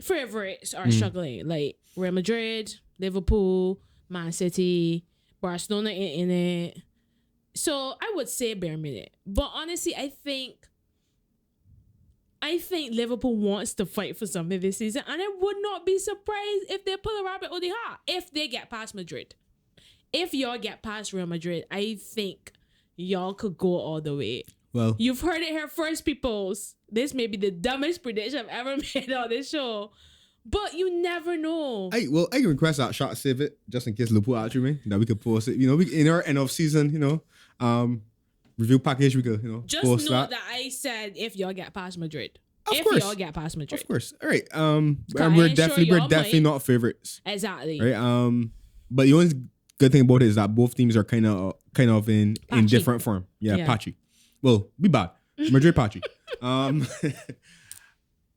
B: favorites are struggling, like Real Madrid, Liverpool, Man City, Barcelona in it. So I would say Bayern Munich. But honestly, I think Liverpool wants to fight for something this season, and I would not be surprised if they pull a rabbit out of the hat if they get past Madrid. If y'all get past Real Madrid, I think y'all could go all the way.
A: Well,
B: You've heard it here first, peoples. This may be the dumbest prediction I've ever made on this show, but you never know.
A: I can request that shot save it just in case Liverpool actually win, that we could post it. You know, we in our end of season, review package, we could
B: Just
A: post
B: know that I said if y'all get past Madrid.
A: Of course.
B: Y'all get past Madrid.
A: Of course. All right.
B: I
A: We're
B: ain't sure
A: definitely
B: y'all might.
A: not favorites.
B: Exactly.
A: Right. But the only good thing about it is that both teams are kind of in
B: Patchy.
A: different form. Yeah,
B: Yeah.
A: patchy. Well, be bad. Madrid patchy.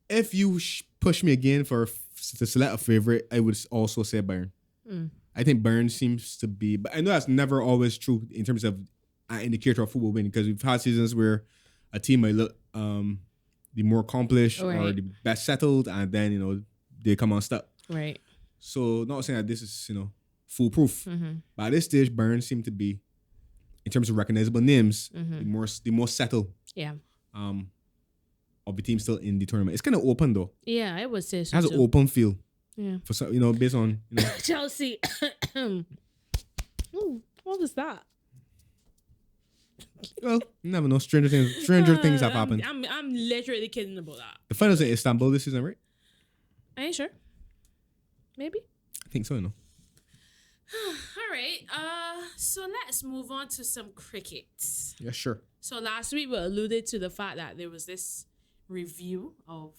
A: If you push me again to select a favorite, I would also say Bayern. I think Bayern seems to be, but I know that's never always true in terms of an indicator of football winning, because we've had seasons where a team might look the more accomplished or the best settled, and then they come unstuck.
B: Right.
A: So not saying that this is foolproof, but at this stage, Bayern seem to be, in terms of recognizable names, the more settled.
B: Yeah.
A: Of the team still in the tournament. It's kind of open though.
B: Yeah, I would say so.
A: It has
B: too.
A: an open feel.
B: Yeah.
A: For some, based on
B: Chelsea. Ooh, what was that?
A: Well, you never know. Stranger things have happened.
B: I'm literally kidding about that.
A: The finals in Istanbul this season, right?
B: I ain't sure. Maybe.
A: I think so.
B: All right. So let's move on to some cricket.
A: Yeah, sure.
B: So last week we alluded to the fact that there was this review of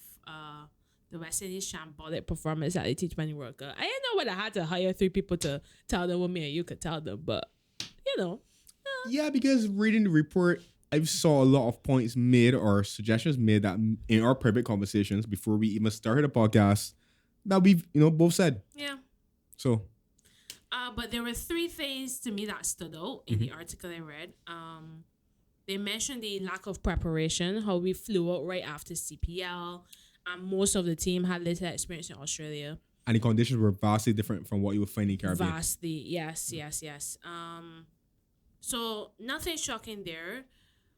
B: the West Indies shambolic performance at the T20 World Cup. I didn't know whether I had to hire 3 people to tell them what me and you could tell them, but
A: Yeah, because reading the report, I saw a lot of points made or suggestions made that in our private conversations before we even started the podcast that we've both said.
B: Yeah.
A: So.
B: But there were 3 things to me that stood out in the article I read. They mentioned the lack of preparation, how we flew out right after CPL, and most of the team had little experience in Australia.
A: And the conditions were vastly different from what you would find in Caribbean.
B: Vastly, yes. So nothing shocking there.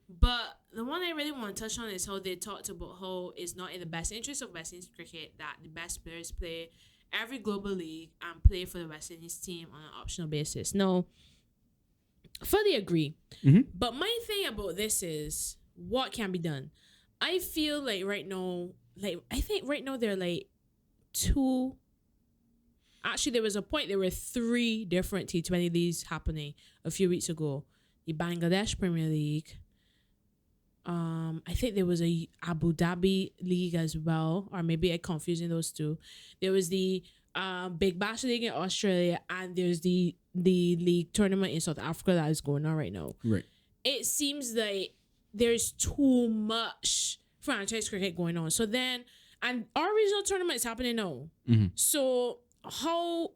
B: But the one I really want to touch on is how they talked about how it's not in the best interest of West Indies cricket that the best players play every global league and play for the West Indies team on an optional basis. No, fully agree. But my thing about this is what can be done. I feel like right now, I think right now they're like two. Actually, there was a point there were three different T20 leagues happening a few weeks ago. The Bangladesh Premier League. I think there was a Abu Dhabi league as well, or maybe I'm confusing those two. There was the Big Bash League in Australia, and there's the league tournament in South Africa that is going on right now.
A: Right.
B: It seems like there's too much franchise cricket going on. So then, and our regional tournament is happening now.
A: Mm-hmm.
B: So how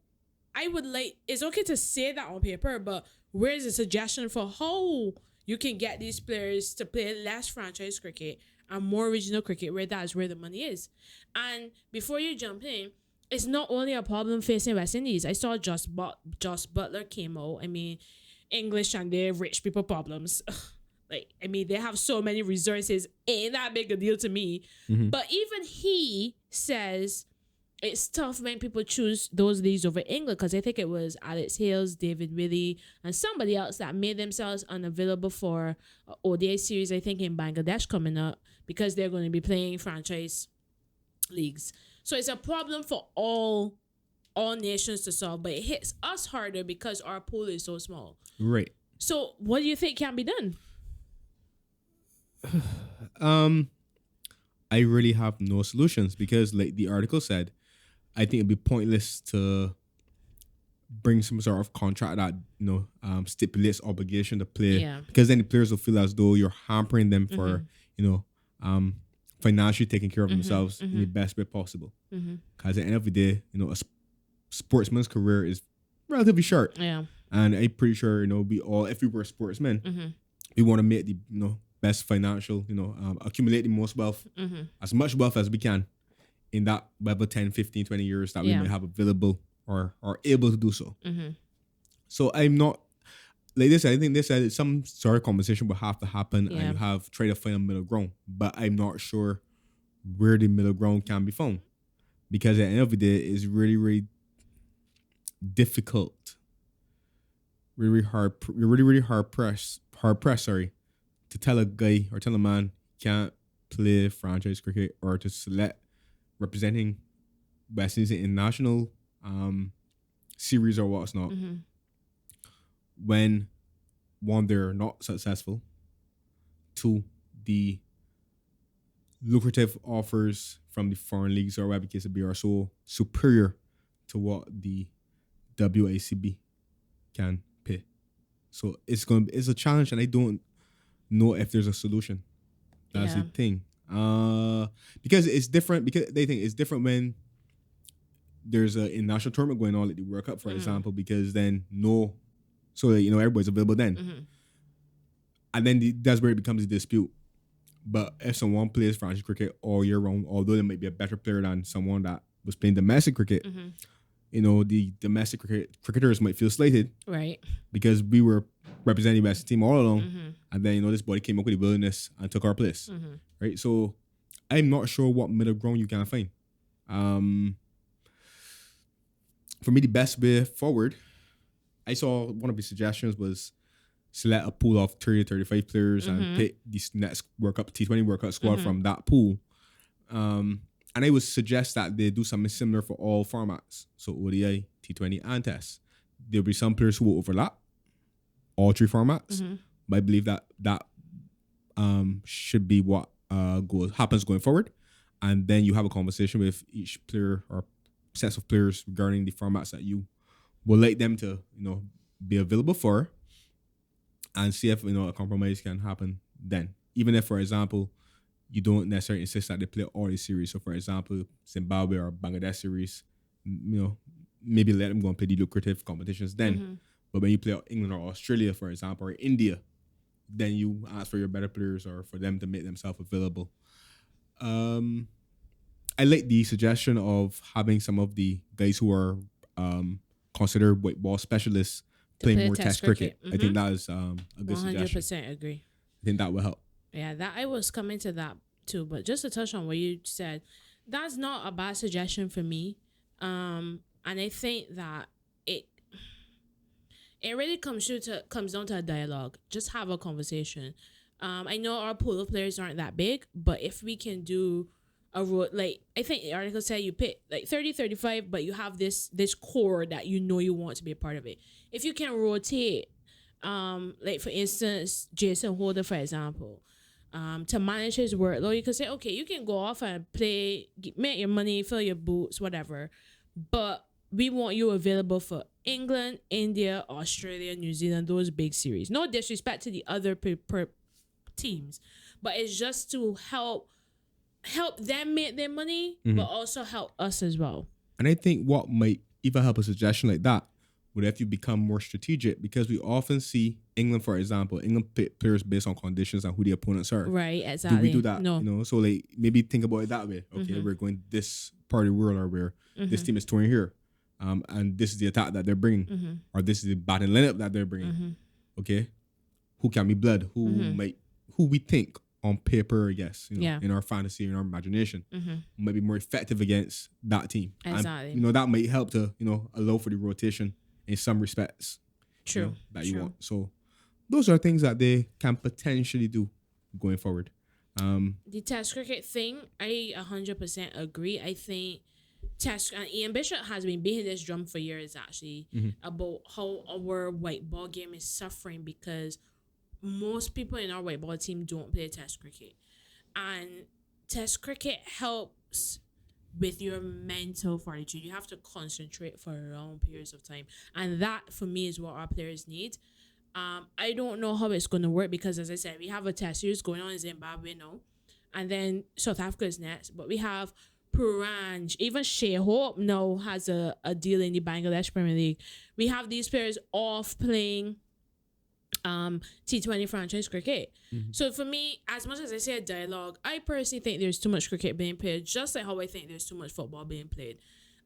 B: I would like, it's okay to say that on paper, but where's the suggestion for how you can get these players to play less franchise cricket and more regional cricket, where that's where the money is? And before you jump in, it's not only a problem facing West Indies. I saw Josh Butler came out. I mean, English and their rich people problems. They have so many resources. Ain't that big a deal to me.
A: Mm-hmm.
B: But even he says it's tough when people choose those leagues over England, because I think it was Alex Hales, David Willey, and somebody else that made themselves unavailable for ODI series, I think, in Bangladesh coming up, because they're going to be playing franchise leagues. So it's a problem for all nations to solve, but it hits us harder because our pool is so small.
A: Right.
B: So what do you think can be done?
A: I really have no solutions, because like the article said, I think it'd be pointless to bring some sort of contract that stipulates obligation to play, because then the players will feel as though you're hampering them for financially taking care of themselves in the best way possible. Because at the end of the day, a sportsman's career is relatively short.
B: Yeah.
A: And I'm pretty sure, we all, if we were sportsmen, we want to make the best financial, accumulate the most wealth, as much wealth as we can in that whatever 10, 15, 20 years that we may have available or are able to do so. So I'm not, like this, I think they said some sort of conversation will have to happen, and you have try to find a middle ground. But I'm not sure where the middle ground can be found, because at the end of the day, it's really, really difficult, really hard pressed, to tell a guy or tell a man can't play franchise cricket, or to select representing West Indies in national series or what's not, when one, they're not successful, two, the lucrative offers from the foreign leagues or whatever case it be are so superior to what the WACB can pay. So it's a challenge, and I don't know if there's a solution. That's the thing. Because it's different, because they think it's different when there's a international tournament going on, like the World Cup, for example, because then everybody's available then. And then that's where it becomes a dispute. But if someone plays franchise cricket all year round, although they might be a better player than someone that was playing domestic cricket, the domestic cricketers might feel slighted.
B: Right.
A: Because we were representing the best team all along. And then, this body came up with the willingness and took our place. Right? So I'm not sure what middle ground you can find. For me, the best way forward, I saw one of the suggestions was select a pool of 30 to 35 players and pick this next T20 World Cup squad from that pool. And I would suggest that they do something similar for all formats. So ODI, T20, and Test. There'll be some players who will overlap all three formats. But I believe that should be what happens going forward. And then you have a conversation with each player or sets of players regarding the formats that you would like them to, be available for, and see if, a compromise can happen then. Even if, for example, you don't necessarily insist that they play all the series. So, for example, Zimbabwe or Bangladesh series, maybe let them go and play the lucrative competitions then. But when you play England or Australia, for example, or India, then you ask for your better players or for them to make themselves available. I like the suggestion of having some of the guys who are considered white ball specialists play more test cricket. I think that is a good suggestion.
B: 100% agree.
A: I think that will help.
B: Yeah, that I was coming to that too. But just to touch on what you said, that's not a bad suggestion for me. And I think that it really comes down to a dialogue. Just have a conversation. I know our pool of players aren't that big, but if we can do like I think the article said you pick like 30, 35, but you have this core that you know you want to be a part of it. If you can rotate, like for instance, Jason Holder, for example, to manage his workload, you can say, okay, you can go off and play, make your money, fill your boots, whatever, but we want you available for England, India, Australia, New Zealand, those big series. No disrespect to the other teams, but it's just to help them make their money, but also help us as well.
A: And I think what might even help a suggestion like that would have you become more strategic, because we often see England, for example, England pick players based on conditions and who the opponents are.
B: Right, exactly.
A: Do we do that?
B: No.
A: You know, so like maybe think about it that way. Okay, we're going this part of the world, or where this team is touring here, and this is the attack that they're bringing, or this is the batting lineup that they're bringing. Okay, who can be blood? Who we think on paper, yes, you know, in our fantasy, in our imagination, might be more effective against that team.
B: Exactly.
A: And, you know, that might help to, you know, allow for the rotation in some respects.
B: True.
A: You know, that you want. So those are things that they can potentially do going forward.
B: The Test cricket thing, I 100% agree. I think Test, and Ian Bishop has been beating this drum for years actually, about how our white ball game is suffering because most people in our white ball team don't play Test cricket, and Test cricket helps with your mental fortitude. You have to concentrate for long periods of time, and that for me is what our players need. I don't know how it's going to work because, as I said, we have a Test series going on in Zimbabwe now, and then South Africa is next, but we have Puranj, even Shea Hope now has a deal in the Bangladesh Premier League. We have these players off playing T20 franchise cricket. So for me, as much as I say a dialogue, I personally think there's too much cricket being played, just like how I think there's too much football being played.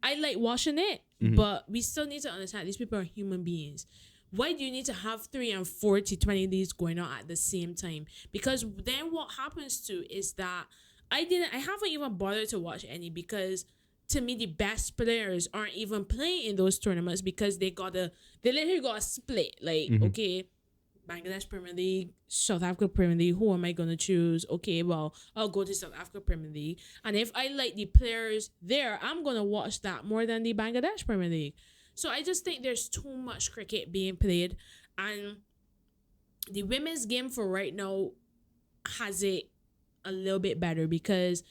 B: I like watching it, but we still need to understand these people are human beings. Why do you need to have 3 and 4 T20 leagues going on at the same time? Because then what happens to is that I haven't even bothered to watch any, because to me the best players aren't even playing in those tournaments because they literally got a split. Like, okay, Bangladesh Premier League, South Africa Premier League, who am I going to choose? Okay, well, I'll go to South Africa Premier League. And if I like the players there, I'm going to watch that more than the Bangladesh Premier League. So I just think there's too much cricket being played. And the women's game for right now has it a little bit better because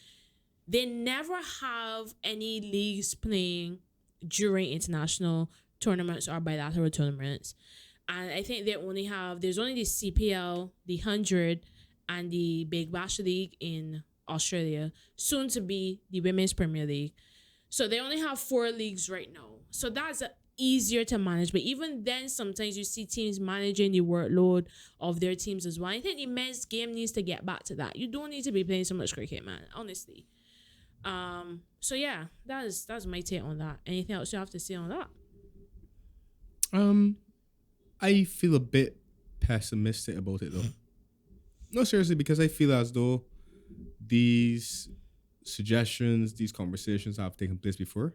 B: they never have any leagues playing during international tournaments or bilateral tournaments. And I think there's only the CPL, the 100, and the Big Bash League in Australia, soon to be the Women's Premier League. So they only have 4 leagues right now. So that's easier to manage. But even then, sometimes you see teams managing the workload of their teams as well. I think the men's game needs to get back to that. You don't need to be playing so much cricket, man, honestly. So yeah, that's my take on that. Anything else you have to say on that?
A: I feel a bit pessimistic about it though. No, seriously, because I feel as though these suggestions, these conversations have taken place before.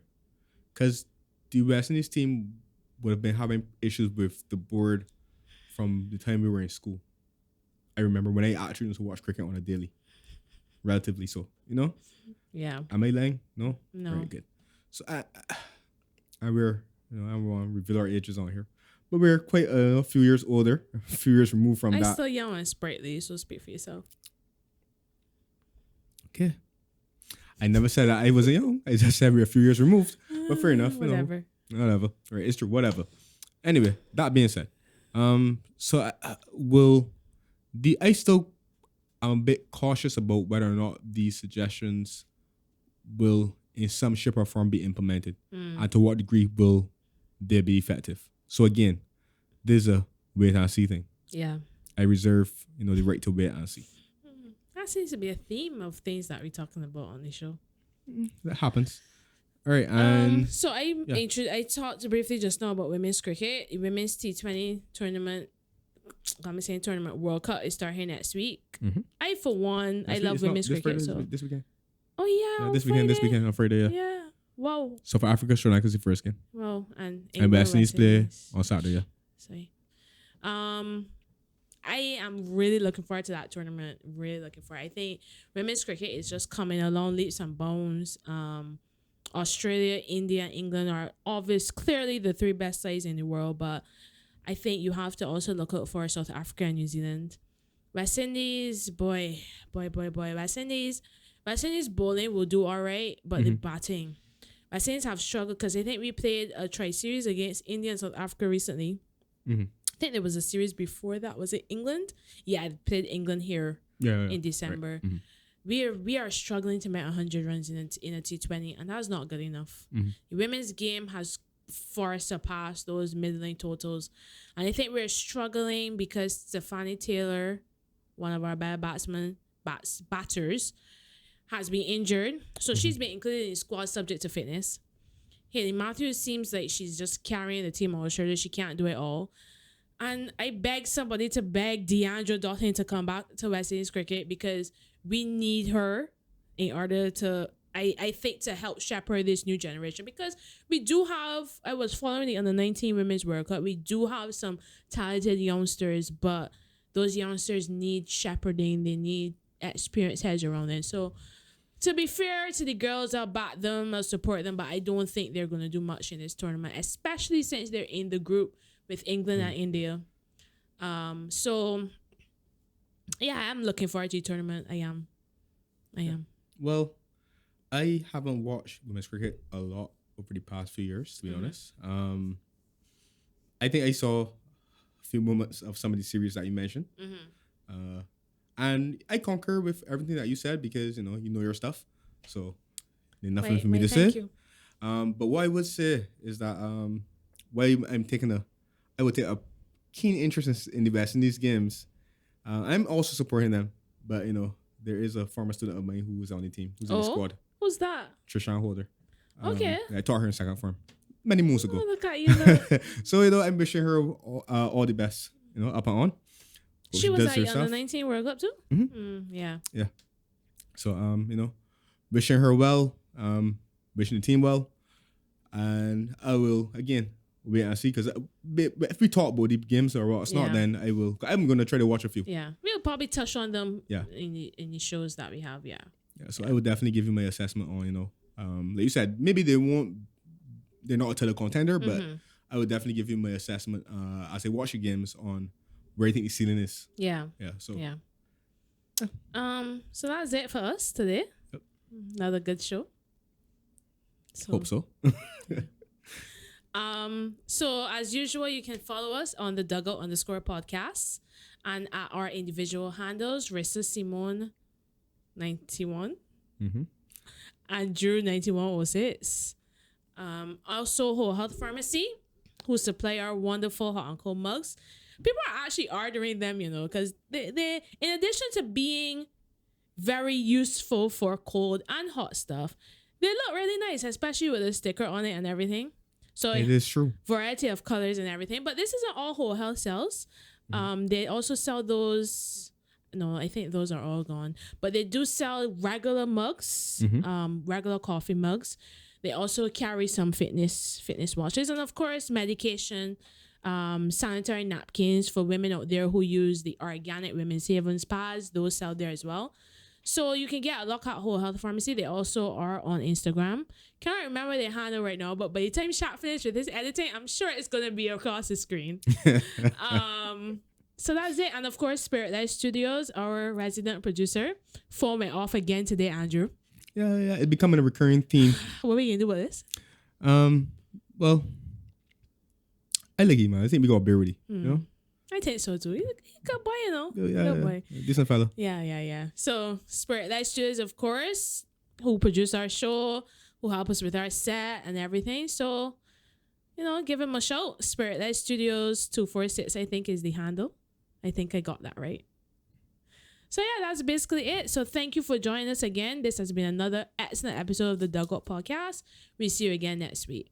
A: Because the West Indies team would have been having issues with the board from the time we were in school. I remember when I actually used to watch cricket on a daily. Relatively so, you know?
B: Yeah.
A: Am I lying? No?
B: No.
A: Very good. So I we're, you know, I don't want to reveal our ages on here. But we're quite a few years older, a few years removed from that.
B: I'm still young and sprightly, so speak for yourself.
A: Okay. I never said that I wasn't young. I just said we're a few years removed. But fair enough.
B: Whatever.
A: You know, whatever. Right, it's true. Whatever. Anyway, that being said, I'm a bit cautious about whether or not these suggestions will, in some shape or form, be implemented, and to what degree will they be effective. So again, there's a wait and see thing.
B: Yeah.
A: I reserve, the right to wait and see.
B: That seems to be a theme of things that we're talking about on the show.
A: That happens. All right, and
B: so I talked briefly just now about women's cricket. The women's T20 tournament, World Cup is starting next week. Mm-hmm. I, for one, I love women's cricket.
A: This weekend.
B: Oh yeah,
A: this weekend on Friday.
B: Yeah. Wow.
A: So for Africa, Sri Lanka is the first game.
B: Wow, and
A: West Indies play on Saturday. Yeah.
B: Sorry. I am really looking forward to that tournament. Really looking forward. I think women's cricket is just coming along leaps and bounds. Australia, India, England are clearly the three best sides in the world, but I think you have to also look out for South Africa and New Zealand. West Indies, boy. West Indies bowling will do all right, but the batting. West Indies have struggled because I think we played a tri-series against India and South Africa recently. I think there was a series before that. Was it England? Yeah, I played England here in December. Right. We are struggling to make 100 runs in a T20, and that's not good enough. The women's game has far surpassed those middling totals, and I think we're struggling because Stephanie Taylor, one of our bad batters, has been injured, so she's been included in the squad subject to fitness. Hayley Matthews seems like she's just carrying the team on her shoulders. She can't do it all. And I beg somebody to beg Deandra Dottin to come back to West Indies cricket because we need her in order to, I think, to help shepherd this new generation. Because we do have, I was following the Under-19 Women's World Cup. We do have some talented youngsters, but those youngsters need shepherding. They need experienced heads around them. So to be fair to the girls, I'll back them, I'll support them, but I don't think they're going to do much in this tournament, especially since they're in the group with England and India. So yeah, I'm looking forward to the tournament. I am.
A: Well, I haven't watched women's cricket a lot over the past few years, to be honest. I think I saw a few moments of some of the series that you mentioned. And I concur with everything that you said because, you know your stuff. So there's nothing for me to say. You. But what I would say is that while I would take a keen interest in the West Indies games. I'm also supporting them. But, you know, there is a former student of mine who was on the team, who's in the squad.
B: Who's that?
A: Trishan Holder.
B: Okay.
A: I taught her in second form many moons ago.
B: Look at you.
A: So, you know, I'm wishing her all the best, you know, up and on.
B: She was at the Under-19 World Cup too? Yeah.
A: Yeah. So, you know, wishing her well, wishing the team well. And I will, again, wait and see. Because if we talk about the games or what's not, then I'm going to try to watch a few.
B: Yeah. We'll probably touch on them in the shows that we have, Yeah,
A: so I would definitely give you my assessment on, you know, like you said, maybe they're not a title contender, but I would definitely give you my assessment as I watch the games on where I think the ceiling is.
B: Yeah.
A: So
B: that's it for us today.
A: Yep.
B: Another good show.
A: Hope so.
B: So as usual, you can follow us on the Dugout _podcast and at our individual handles, Marissa Simone 91 and Drew 9106. Also Whole Health Pharmacy, who supply our wonderful hot and cold mugs. People are actually ordering them, you know, because they in addition to being very useful for cold and hot stuff, they look really nice, especially with a sticker on it and everything. So
A: it is true.
B: Variety of colors and everything. But this isn't all Whole Health sells. They also sell those. No, I think those are all gone. But they do sell regular mugs, regular coffee mugs. They also carry some fitness watches and of course medication. Sanitary napkins for women out there who use the organic women's haven pads. Those sell there as well. So you can get a look at Whole Health Pharmacy. They also are on Instagram. Can't remember their handle right now, but by the time Shaq finished with his editing, I'm sure it's going to be across the screen. So that's it. And of course, Spirit Life Studios, our resident producer, phone went off again today, Andrew.
A: Yeah. It's becoming a recurring theme.
B: What are we going to do with this?
A: Well, I like him, man. I think we got a beer with him, you know?
B: I think so too. He's a good boy, you know.
A: Good boy. Decent fellow.
B: Yeah. So Spirit Life Studios, of course, who produce our show, who help us with our set and everything. So, you know, give him a shout. Spirit Life Studios 246, I think, is the handle. I think I got that right. So yeah, that's basically it. So thank you for joining us again. This has been another excellent episode of the Dugout Podcast. We'll see you again next week.